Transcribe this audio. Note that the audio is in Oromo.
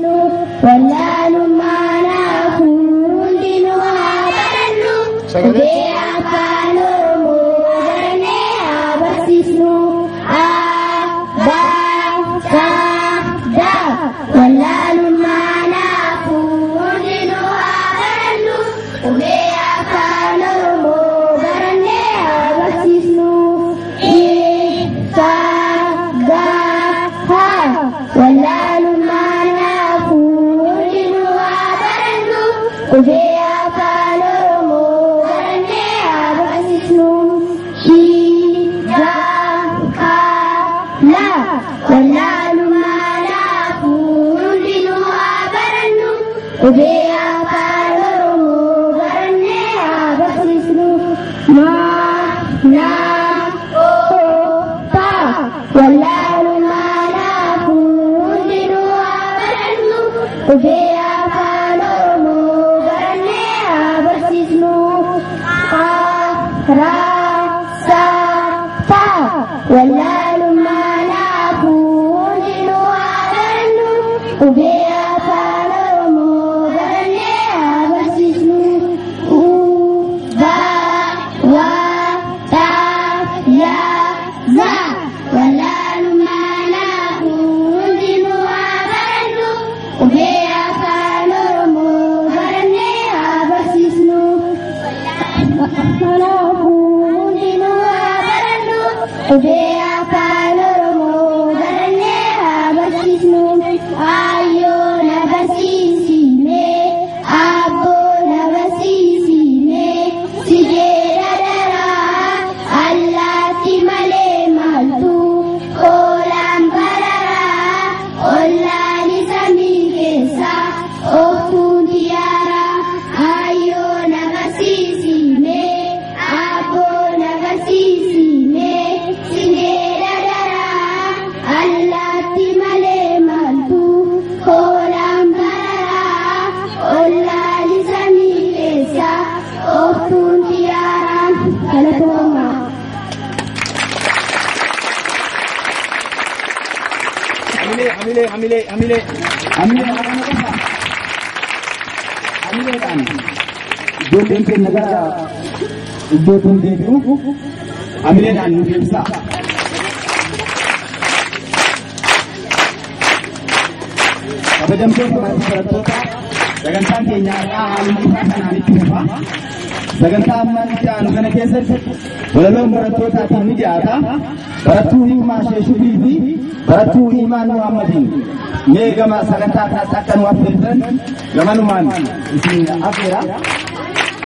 barsiisnu wallaalu maanaafuun dinuhaa barannu qubee afaan Oromoo barannee haa barsiisnu wallaalu maanaafuun dinuhaa barannu qubee afaan Oromoo barannee haa barsiisnu wallaalu maanaafuun dinuhaa barannu qubee afaan Oromoo barannee haa barsiisnu wallaalu maanaafuun dinuhaa barannu qubee afaan Oromoo barannee haa barsiisnu wallaalu maanaafuun dinuhaa barannu qubee afaan Oromoo barannee haa barsiisnu wallaalu maanaafuun dinuhaa barannu qubee afaan Oromoo barannee haa barsiisnu wallaalu maanaafuun dinuhaa barannu qubee afaan Oromoo barannee haa barsiisnu maanaafuun dinuhaa barannu qubee afaan Oromoo barannee haa barsiisnu ayyoo na barsiisnee abboo na barsiisnee si jeera daraa allaatti malee maaltu oolaan bararaa ollaani samii keessa ooftuun xiyyaara ayyoo na barsiisnee abboo na barsiisnee si jeera daraa allaatti malee maaltu oolaan bararaa ollaani samii keessa ooftuun xiyyaara galatoomaa. Ijoolleen keenya gara iddootiin deebi'u amileedhaan nu deebisaa. Kabajamtoota barattoota sagantaan keenya har'aa haaluma ifaa kanaan itti fufa. Sagantaa ammaan itti aanu kana keessatti walaloon barattootaatiif ni dhiyaata. Barattuu Hiimaa Sheeshufii fi barattuu Imaan Muhammadiin mee gama sagantaa kanatti akka nu affeertan gamanumaan isin affeera.